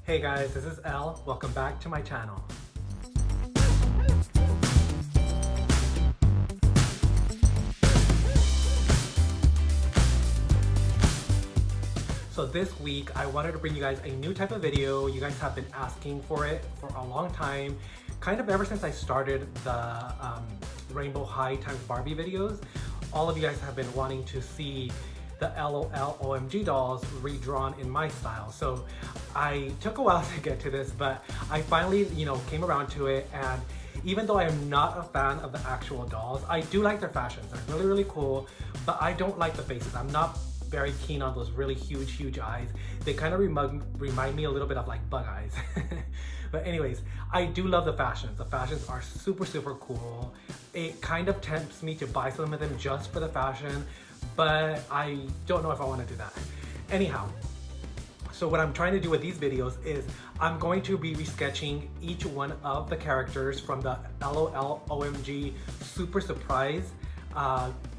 Hey guys, this is Elle. Welcome back to my channel. So this week, I wanted to bring you guys a new type of video. You guys have been asking for it for a long time, kind of ever since I started the Rainbow High times Barbie videos. All of you guys have been wanting to see the LOL OMG dolls redrawn in my style. So I took a while to get to this, but I finally, came around to it. And even though I am not a fan of the actual dolls, I do like their fashions. They're really, really cool, but I don't like the faces. I'm not very keen on those really huge eyes. They kind of remind me a little bit of like bug eyes. But anyways, I do love the fashions. The fashions are super cool. It kind of tempts me to buy some of them just for the fashion, but I don't know if I want to do that. Anyhow, so what I'm trying to do with these videos is I'm going to be resketching each one of the characters from the LOL OMG Super Surprise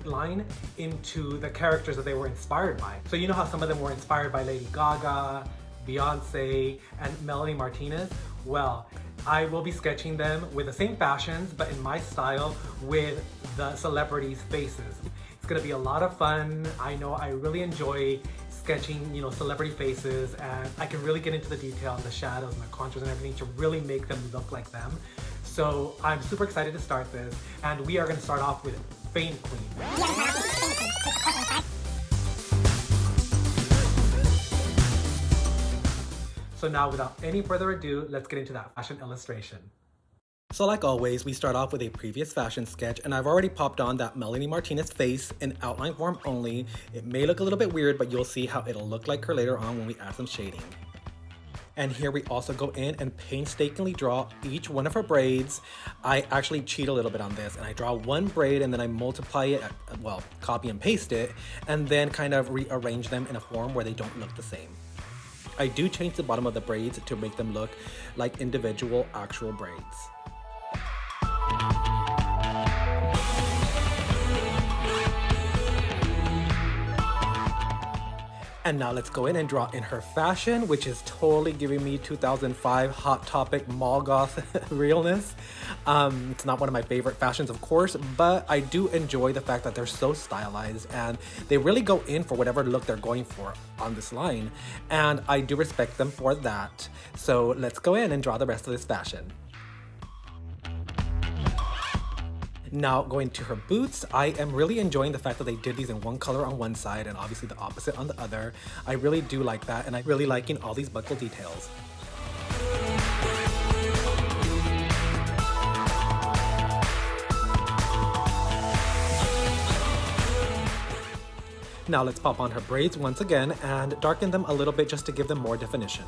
line into the characters that they were inspired by. So you know how some of them were inspired by Lady Gaga, Beyonce, and Melanie Martinez? Well, I will be sketching them with the same fashions, but in my style with the celebrities' faces. It's gonna be a lot of fun. I know I really enjoy sketching, celebrity faces, and I can really get into the detail and the shadows and the contours and everything to really make them look like them. So I'm super excited to start this, and we are gonna start off with Fame Queen. So now, without any further ado, let's get into that fashion illustration. So like always, we start off with a previous fashion sketch, and I've already popped on that Melanie Martinez face in outline form only. It may look a little bit weird, but you'll see how it'll look like her later on when we add some shading. And here we also go in and painstakingly draw each one of her braids. I actually cheat a little bit on this, and I draw one braid and then I multiply it, well, copy and paste it, and then kind of rearrange them in a form where they don't look the same. I do change the bottom of the braids to make them look like individual actual braids. And now let's go in and draw in her fashion, which is totally giving me 2005 Hot Topic mall goth realness. It's not one of my favorite fashions, of course, but I do enjoy the fact that they're so stylized and they really go in for whatever look they're going for on this line. And I do respect them for that. So let's go in and draw the rest of this fashion. Now, going to her boots, I am really enjoying the fact that they did these in one color on one side and obviously the opposite on the other. I really do like that, and I'm really liking all these buckle details. Now let's pop on her braids once again and darken them a little bit just to give them more definition.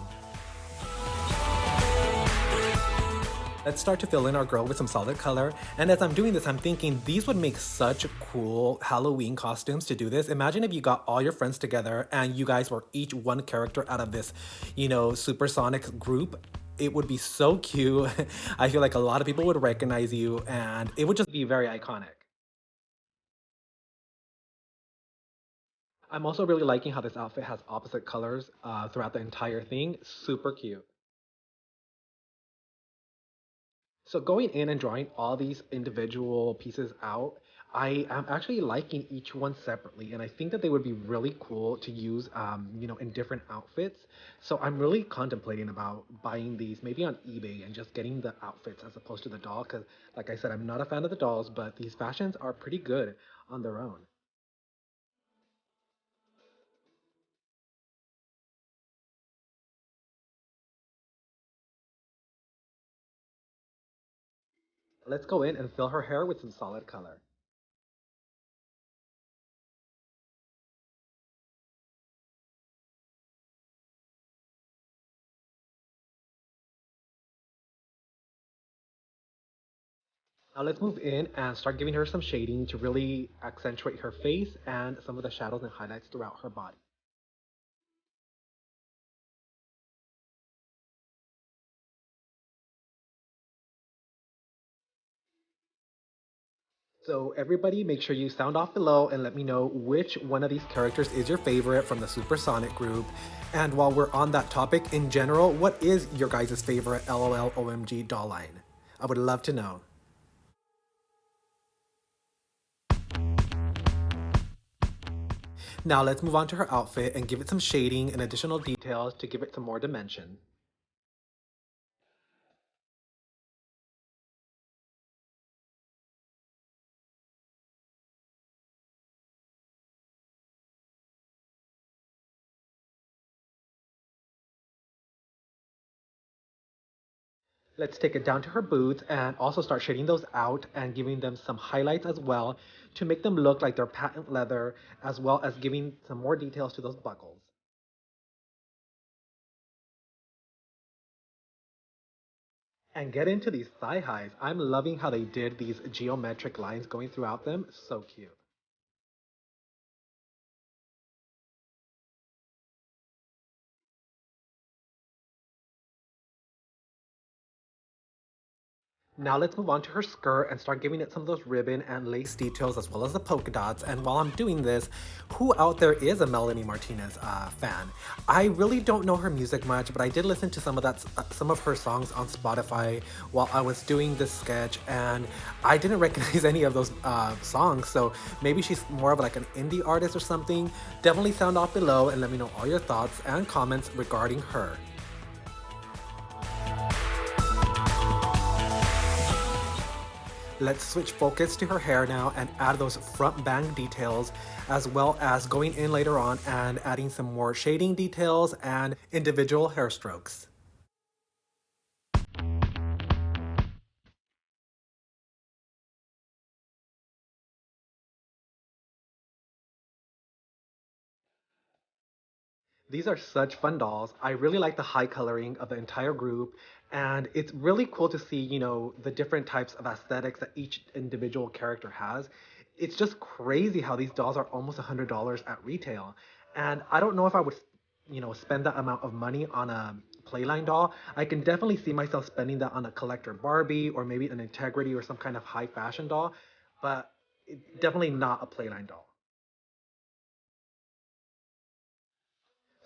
Let's start to fill in our girl with some solid color. And as I'm doing this, I'm thinking these would make such cool Halloween costumes to do this. Imagine if you got all your friends together and you guys were each one character out of this, supersonic group. It would be so cute. I feel like a lot of people would recognize you and it would just be very iconic. I'm also really liking how this outfit has opposite colors throughout the entire thing. Super cute. So going in and drawing all these individual pieces out, I am actually liking each one separately, and I think that they would be really cool to use, in different outfits. So I'm really contemplating about buying these maybe on eBay and just getting the outfits as opposed to the doll, because like I said, I'm not a fan of the dolls, but these fashions are pretty good on their own. Let's go in and fill her hair with some solid color. Now let's move in and start giving her some shading to really accentuate her face and some of the shadows and highlights throughout her body. So everybody make sure you sound off below and let me know which one of these characters is your favorite from the Supersonic group. And while we're on that topic in general, what is your guys' favorite LOL OMG doll line? I would love to know. Now let's move on to her outfit and give it some shading and additional details to give it some more dimension. Let's take it down to her boots and also start shading those out and giving them some highlights as well to make them look like they're patent leather, as well as giving some more details to those buckles. And get into these thigh highs. I'm loving how they did these geometric lines going throughout them. So cute. Now let's move on to her skirt and start giving it some of those ribbon and lace details as well as the polka dots. And while I'm doing this, who out there is a Melanie Martinez fan? I really don't know her music much, but I did listen to some of her songs on Spotify while I was doing this sketch, and I didn't recognize any of those songs. So maybe she's more of like an indie artist or something. Definitely sound off below and let me know all your thoughts and comments regarding her. Let's switch focus to her hair now and add those front bang details, as well as going in later on and adding some more shading details and individual hair strokes. These are such fun dolls. I really like the high coloring of the entire group, and it's really cool to see, the different types of aesthetics that each individual character has. It's just crazy how these dolls are almost $100 at retail. And I don't know if I would, spend that amount of money on a Playline doll. I can definitely see myself spending that on a collector Barbie or maybe an Integrity or some kind of high fashion doll, but definitely not a Playline doll.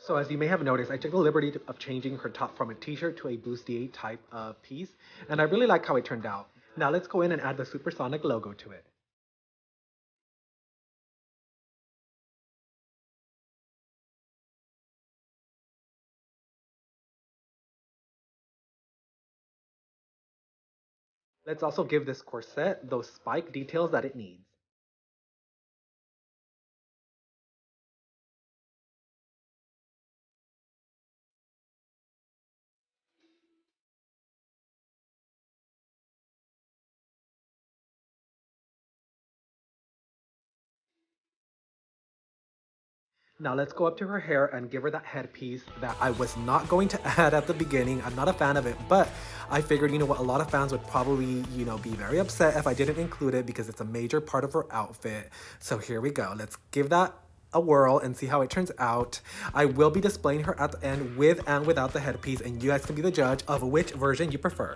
So as you may have noticed, I took the liberty of changing her top from a t-shirt to a bustier type of piece, and I really like how it turned out. Now let's go in and add the Supersonic logo to it. Let's also give this corset those spike details that it needs. Now let's go up to her hair and give her that headpiece that I was not going to add at the beginning. I'm not a fan of it, but I figured, a lot of fans would probably, be very upset if I didn't include it because it's a major part of her outfit. So here we go. Let's give that a whirl and see how it turns out. I will be displaying her at the end with and without the headpiece, and you guys can be the judge of which version you prefer.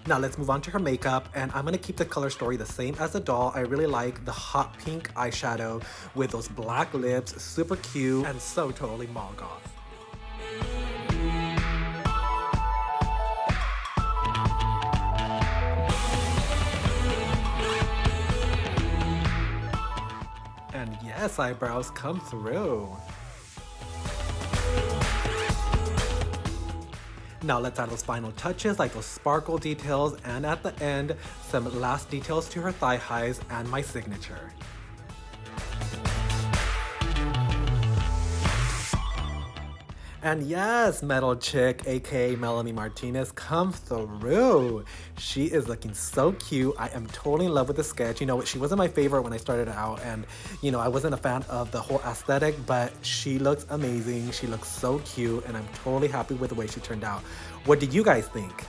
Now let's move on to her makeup, and I'm gonna keep the color story the same as the doll. I really like the hot pink eyeshadow with those black lips, super cute and so totally mall goth. And yes, eyebrows come through. Now let's add those final touches like those sparkle details, and at the end, some last details to her thigh highs and my signature. And yes, Metal Chick, aka Melanie Martinez, come through. She is looking so cute. I am totally in love with the sketch. She wasn't my favorite when I started out, and I wasn't a fan of the whole aesthetic, but she looks amazing. She looks so cute, and I'm totally happy with the way she turned out. What do you guys think?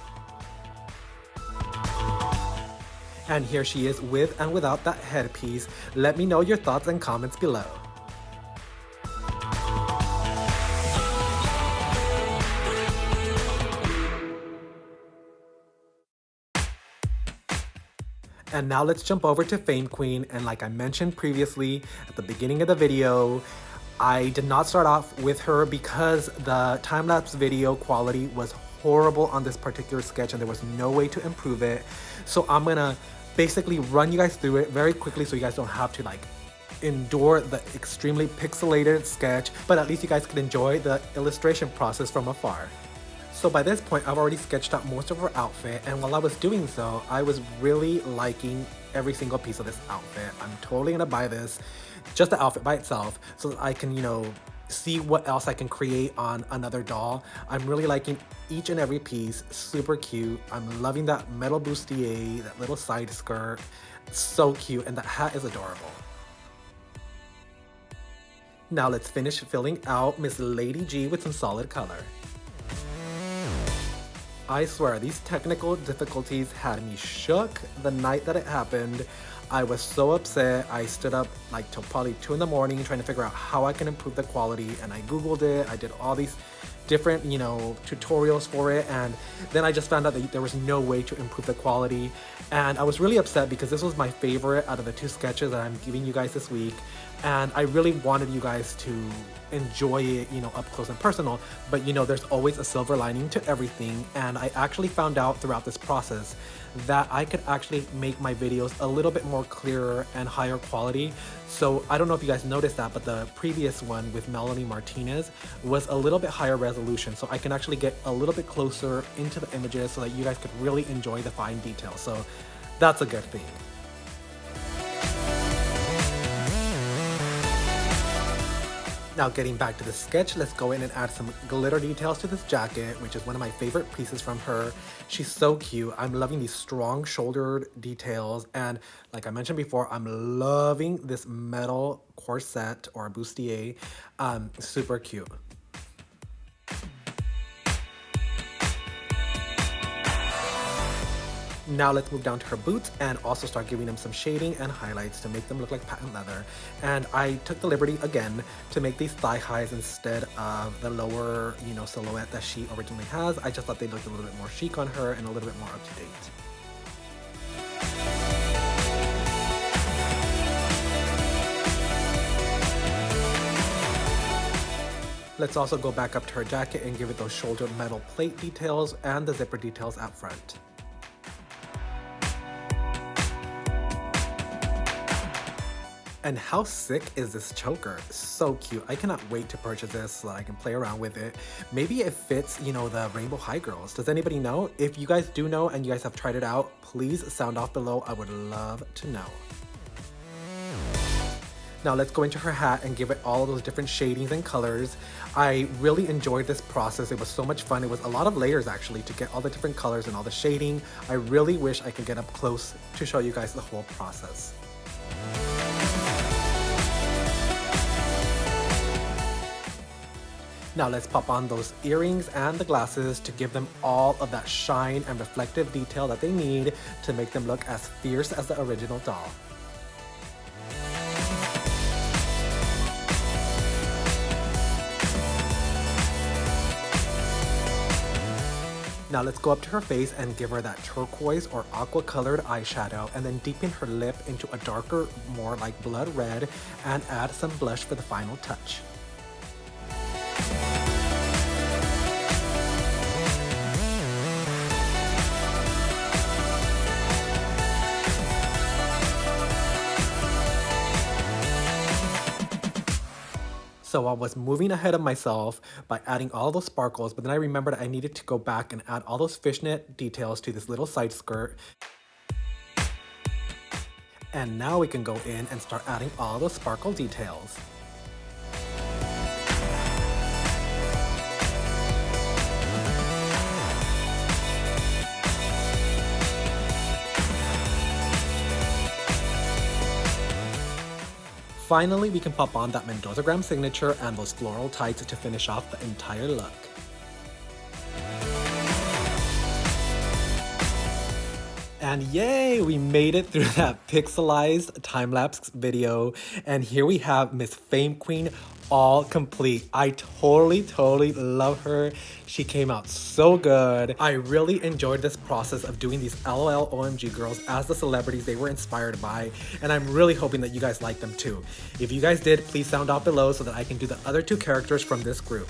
And here she is with and without that headpiece. Let me know your thoughts and comments below. And now let's jump over to Fame Queen. And like I mentioned previously at the beginning of the video, I did not start off with her because the time-lapse video quality was horrible on this particular sketch and there was no way to improve it. So I'm gonna basically run you guys through it very quickly so you guys don't have to like endure the extremely pixelated sketch, but at least you guys can enjoy the illustration process from afar. So by this point, I've already sketched out most of her outfit, and while I was doing so, I was really liking every single piece of this outfit. I'm totally gonna buy this, just the outfit by itself, so that I can, you know, see what else I can create on another doll. I'm really liking each and every piece, super cute. I'm loving that metal bustier, that little side skirt, so cute, and that hat is adorable. Now let's finish filling out Miss Lady G with some solid color. I swear, these technical difficulties had me shook the night that it happened. I was so upset. I stood up like till probably 2 in the morning trying to figure out how I can improve the quality, and I Googled it. I did all these different, you know, tutorials for it, and then I just found out that there was no way to improve the quality. And I was really upset because this was my favorite out of the 2 sketches that I'm giving you guys this week, and I really wanted you guys to enjoy it, you know, up close and personal. But you know, there's always a silver lining to everything, and I actually found out throughout this process that I could actually make my videos a little bit more clearer and higher quality. So I don't know if you guys noticed that, but the previous one with Melanie Martinez was a little bit higher resolution, so I can actually get a little bit closer into the images so that you guys could really enjoy the fine details. So that's a good thing. Now getting back to the sketch, let's go in and add some glitter details to this jacket, which is one of my favorite pieces from her. She's so cute. I'm loving these strong shouldered details, and like I mentioned before, I'm loving this metal corset or bustier. Super cute. Now let's move down to her boots and also start giving them some shading and highlights to make them look like patent leather. And I took the liberty again to make these thigh highs instead of the lower, you know, silhouette that she originally has. I just thought they looked a little bit more chic on her and a little bit more up to date. Let's also go back up to her jacket and give it those shoulder metal plate details and the zipper details out front. And how sick is this choker? So cute. I cannot wait to purchase this so that I can play around with it. Maybe it fits, you know, the Rainbow High girls. Does anybody know? If you guys do know and you guys have tried it out, please sound off below. I would love to know. Now let's go into her hat and give it all of those different shadings and colors. I really enjoyed this process. It was so much fun. It was a lot of layers actually to get all the different colors and all the shading. I really wish I could get up close to show you guys the whole process. Now let's pop on those earrings and the glasses to give them all of that shine and reflective detail that they need to make them look as fierce as the original doll. Now let's go up to her face and give her that turquoise or aqua colored eyeshadow, and then deepen her lip into a darker, more like blood red, and add some blush for the final touch. So I was moving ahead of myself by adding all those sparkles, but then I remembered I needed to go back and add all those fishnet details to this little side skirt. And now we can go in and start adding all those sparkle details. Finally, we can pop on that Mendoza-gram signature and those floral tights to finish off the entire look. And yay, we made it through that pixelized time-lapse video. And here we have Miss Fame Queen all complete. I totally love her. She came out so good. I really enjoyed this process of doing these LOL OMG girls as the celebrities they were inspired by, and I'm really hoping that you guys like them too. If you guys did, please sound off below so that I can do the other two characters from this group.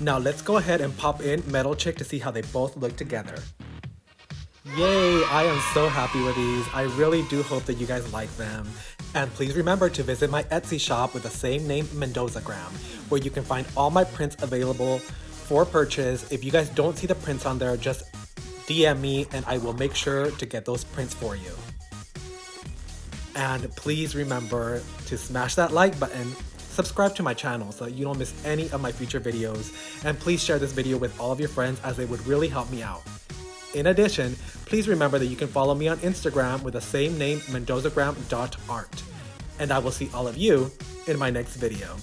Now let's go ahead and pop in Metal Chick to see how they both look together. Yay, I am so happy with these. I really do hope that you guys like them. And please remember to visit my Etsy shop with the same name, Mendozagram, where you can find all my prints available for purchase. If you guys don't see the prints on there, just DM me and I will make sure to get those prints for you. And please remember to smash that like button, subscribe to my channel so that you don't miss any of my future videos, and please share this video with all of your friends as it would really help me out. In addition, please remember that you can follow me on Instagram with the same name, mendozagram.art. And I will see all of you in my next video.